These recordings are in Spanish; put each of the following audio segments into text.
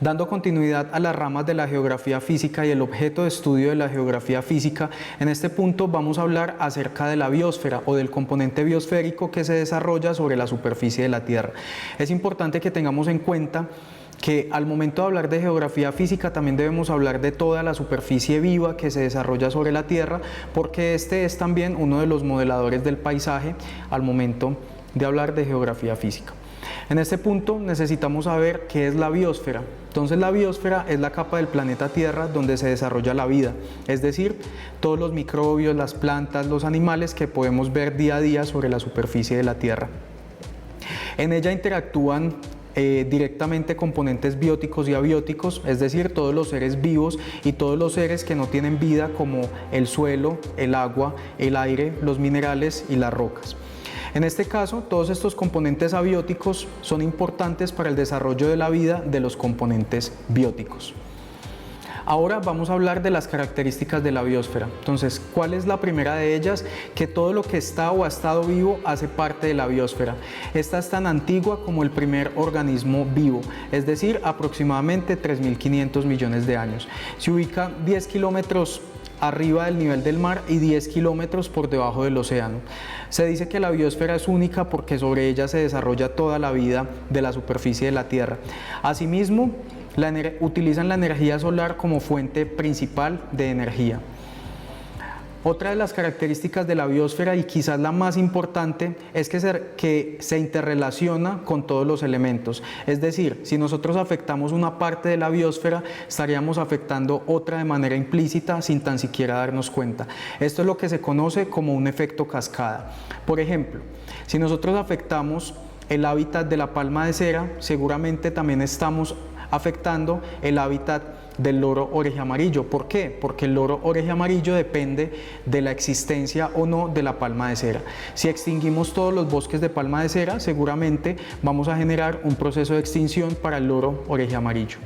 Dando continuidad a las ramas de la geografía física y el objeto de estudio de la geografía física, en este punto vamos a hablar acerca de la biosfera o del componente biosférico que se desarrolla sobre la superficie de la Tierra. Es importante que tengamos en cuenta que al momento de hablar de geografía física también debemos hablar de toda la superficie viva que se desarrolla sobre la Tierra, porque este es también uno de los modeladores del paisaje al momento de hablar de geografía física. En este punto necesitamos saber qué es la biosfera. Entonces la biosfera es la capa del planeta Tierra donde se desarrolla la vida, es decir, todos los microbios, las plantas, los animales que podemos ver día a día sobre la superficie de la Tierra. En ella interactúan directamente componentes bióticos y abióticos, es decir, todos los seres vivos y todos los seres que no tienen vida, como el suelo, el agua, el aire, los minerales y las rocas. En este caso, todos estos componentes abióticos son importantes para el desarrollo de la vida de los componentes bióticos. Ahora vamos a hablar de las características de la biosfera. Entonces, ¿cuál es la primera de ellas? Que todo lo que está o ha estado vivo hace parte de la biosfera. Esta es tan antigua como el primer organismo vivo, es decir, aproximadamente 3.500 millones de años. Se ubica 10 kilómetros arriba del nivel del mar y 10 kilómetros por debajo del océano. Se dice que la biosfera es única porque sobre ella se desarrolla toda la vida de la superficie de la Tierra. Asimismo, utilizan la energía solar como fuente principal de energía. Otra de las características de la biosfera, y quizás la más importante, es que se interrelaciona con todos los elementos. Es decir, si nosotros afectamos una parte de la biosfera, estaríamos afectando otra de manera implícita sin tan siquiera darnos cuenta. Esto es lo que se conoce como un efecto cascada. Por ejemplo, si nosotros afectamos el hábitat de la palma de cera, seguramente también estamos afectando el hábitat del loro orejeamarillo. ¿Por qué? Porque el loro orejeamarillo depende de la existencia o no de la palma de cera. Si extinguimos todos los bosques de palma de cera, seguramente vamos a generar un proceso de extinción para el loro orejeamarillo.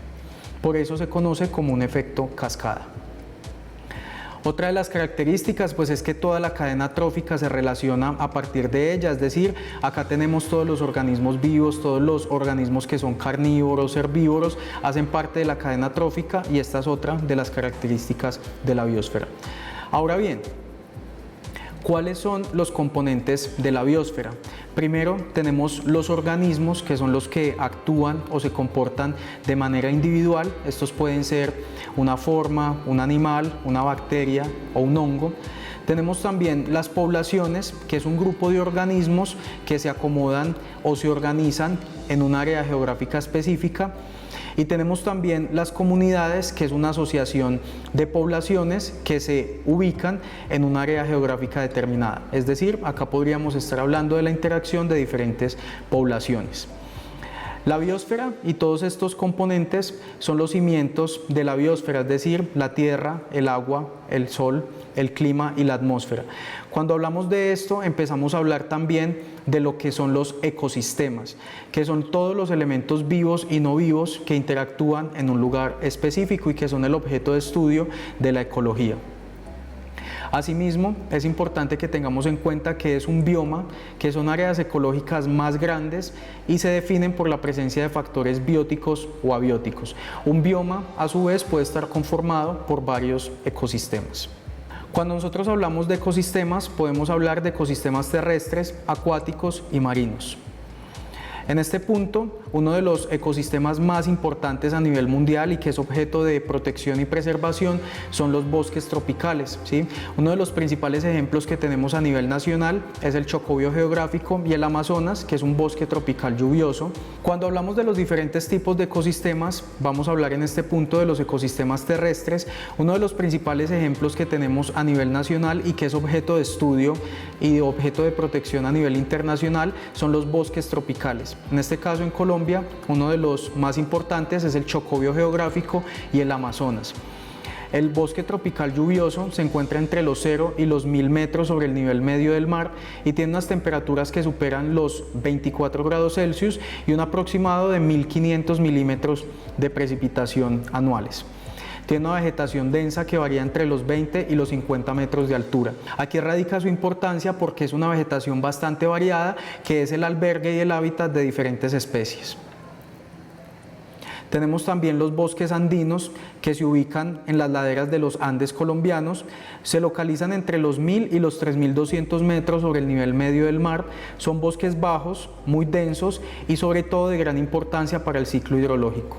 Por eso se conoce como un efecto cascada. Otra de las características pues es que toda la cadena trófica se relaciona a partir de ella, es decir, acá tenemos todos los organismos vivos, todos los organismos que son carnívoros, herbívoros, hacen parte de la cadena trófica, y esta es otra de las características de la biosfera. Ahora bien, ¿cuáles son los componentes de la biosfera? Primero tenemos los organismos, que son los que actúan o se comportan de manera individual. Estos pueden ser una forma, un animal, una bacteria o un hongo. Tenemos también las poblaciones, que es un grupo de organismos que se acomodan o se organizan en un área geográfica específica. Y tenemos también las comunidades, que es una asociación de poblaciones que se ubican en un área geográfica determinada. Es decir, acá podríamos estar hablando de la interacción de diferentes poblaciones. La biosfera y todos estos componentes son los cimientos de la biosfera, es decir, la tierra, el agua, el sol, el clima y la atmósfera. Cuando hablamos de esto, empezamos a hablar también de lo que son los ecosistemas, que son todos los elementos vivos y no vivos que interactúan en un lugar específico y que son el objeto de estudio de la ecología. Asimismo, es importante que tengamos en cuenta que es un bioma, que son áreas ecológicas más grandes y se definen por la presencia de factores bióticos o abióticos. Un bioma, a su vez, puede estar conformado por varios ecosistemas. Cuando nosotros hablamos de ecosistemas, podemos hablar de ecosistemas terrestres, acuáticos y marinos. En este punto, uno de los ecosistemas más importantes a nivel mundial y que es objeto de protección y preservación son los bosques tropicales, ¿sí? Uno de los principales ejemplos que tenemos a nivel nacional es el Chocó biogeográfico y el Amazonas, que es un bosque tropical lluvioso. Cuando hablamos de los diferentes tipos de ecosistemas, vamos a hablar en este punto de los ecosistemas terrestres. Uno de los principales ejemplos que tenemos a nivel nacional y que es objeto de estudio y de objeto de protección a nivel internacional son los bosques tropicales. En este caso, en Colombia, uno de los más importantes es el Chocó biogeográfico y el Amazonas. El bosque tropical lluvioso se encuentra entre los 0 y los 1000 metros sobre el nivel medio del mar y tiene unas temperaturas que superan los 24 grados Celsius y un aproximado de 1500 milímetros de precipitación anuales. Tiene una vegetación densa que varía entre los 20 y los 50 metros de altura. Aquí radica su importancia porque es una vegetación bastante variada, que es el albergue y el hábitat de diferentes especies. Tenemos también los bosques andinos que se ubican en las laderas de los Andes colombianos, se localizan entre los 1000 y los 3200 metros sobre el nivel medio del mar, son bosques bajos, muy densos y sobre todo de gran importancia para el ciclo hidrológico.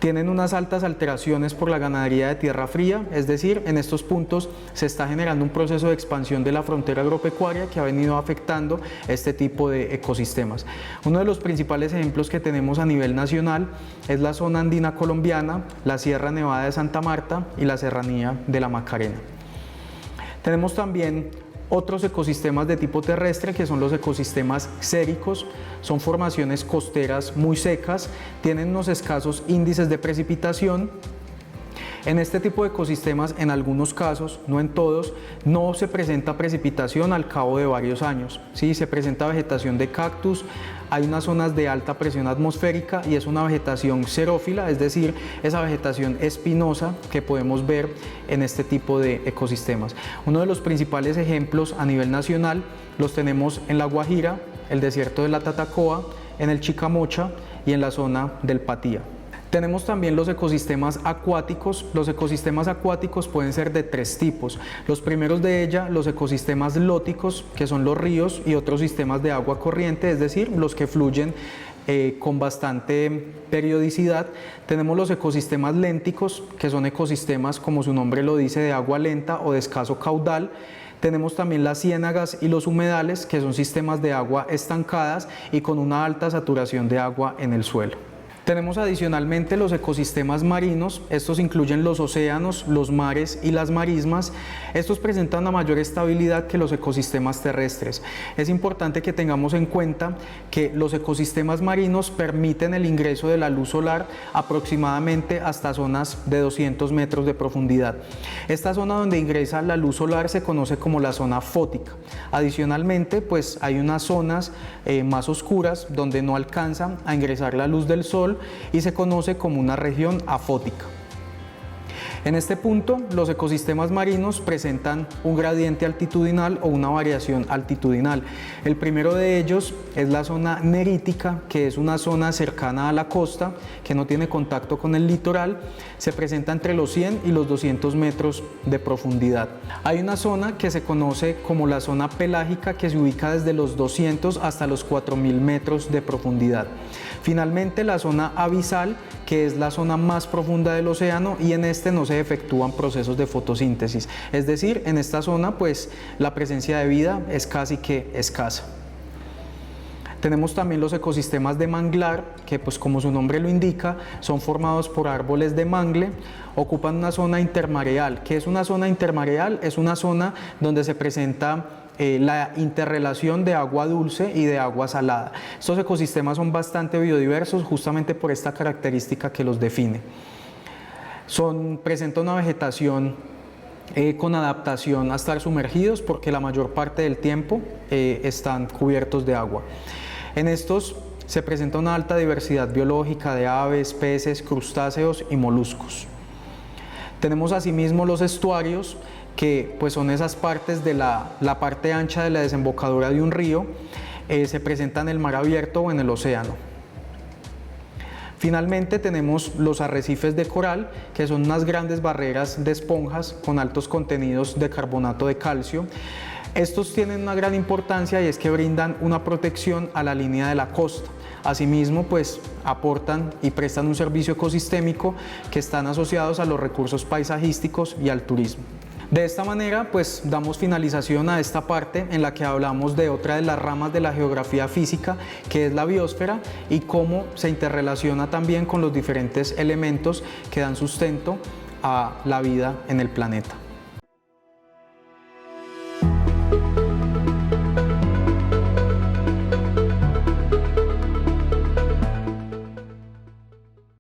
Tienen unas altas alteraciones por la ganadería de tierra fría, es decir, en estos puntos se está generando un proceso de expansión de la frontera agropecuaria que ha venido afectando este tipo de ecosistemas. Uno de los principales ejemplos que tenemos a nivel nacional es la zona andina colombiana, la Sierra Nevada de Santa Marta y la Serranía de la Macarena. Tenemos también otros ecosistemas de tipo terrestre que son los ecosistemas xéricos, son formaciones costeras muy secas, tienen unos escasos índices de precipitación. En este tipo de ecosistemas, en algunos casos, no en todos, no se presenta precipitación al cabo de varios años. ¿Sí? Se presenta vegetación de cactus, hay unas zonas de alta presión atmosférica y es una vegetación xerófila, es decir, esa vegetación espinosa que podemos ver en este tipo de ecosistemas. Uno de los principales ejemplos a nivel nacional los tenemos en La Guajira, el desierto de la Tatacoa, en el Chicamocha y en la zona del Patía. Tenemos también los ecosistemas acuáticos. Los ecosistemas acuáticos pueden ser de tres tipos. Los primeros de ellos, los ecosistemas lóticos, que son los ríos y otros sistemas de agua corriente, es decir, los que fluyen con bastante periodicidad. Tenemos los ecosistemas lénticos, que son ecosistemas, como su nombre lo dice, de agua lenta o de escaso caudal. Tenemos también las ciénagas y los humedales, que son sistemas de agua estancadas y con una alta saturación de agua en el suelo. Tenemos adicionalmente los ecosistemas marinos, estos incluyen los océanos, los mares y las marismas. Estos presentan una mayor estabilidad que los ecosistemas terrestres. Es importante que tengamos en cuenta que los ecosistemas marinos permiten el ingreso de la luz solar aproximadamente hasta zonas de 200 metros de profundidad. Esta zona donde ingresa la luz solar se conoce como la zona fótica. Adicionalmente, pues hay unas zonas más oscuras donde no alcanza a ingresar la luz del sol y se conoce como una región afótica. En este punto, los ecosistemas marinos presentan un gradiente altitudinal o una variación altitudinal. El primero de ellos es la zona nerítica, que es una zona cercana a la costa, que no tiene contacto con el litoral. Se presenta entre los 100 y los 200 metros de profundidad. Hay una zona que se conoce como la zona pelágica, que se ubica desde los 200 hasta los 4000 metros de profundidad. Finalmente, la zona abisal, que es la zona más profunda del océano, y en este no se efectúan procesos de fotosíntesis. Es decir, en esta zona pues la presencia de vida es casi que escasa. Tenemos también los ecosistemas de manglar, que pues como su nombre lo indica, son formados por árboles de mangle, ocupan una zona intermareal. ¿Qué es una zona intermareal? Es una zona donde se presenta la interrelación de agua dulce y de agua salada. Estos ecosistemas son bastante biodiversos justamente por esta característica que los define. Presentan una vegetación con adaptación a estar sumergidos porque la mayor parte del tiempo están cubiertos de agua. En estos se presenta una alta diversidad biológica de aves, peces, crustáceos y moluscos. Tenemos asimismo los estuarios, que pues son esas partes de la parte ancha de la desembocadura de un río, se presenta en el mar abierto o en el océano. Finalmente tenemos los arrecifes de coral, que son unas grandes barreras de esponjas con altos contenidos de carbonato de calcio. Estos tienen una gran importancia y es que brindan una protección a la línea de la costa. Asimismo, pues aportan y prestan un servicio ecosistémico que están asociados a los recursos paisajísticos y al turismo. De esta manera, pues damos finalización a esta parte en la que hablamos de otra de las ramas de la geografía física, que es la biosfera, y cómo se interrelaciona también con los diferentes elementos que dan sustento a la vida en el planeta.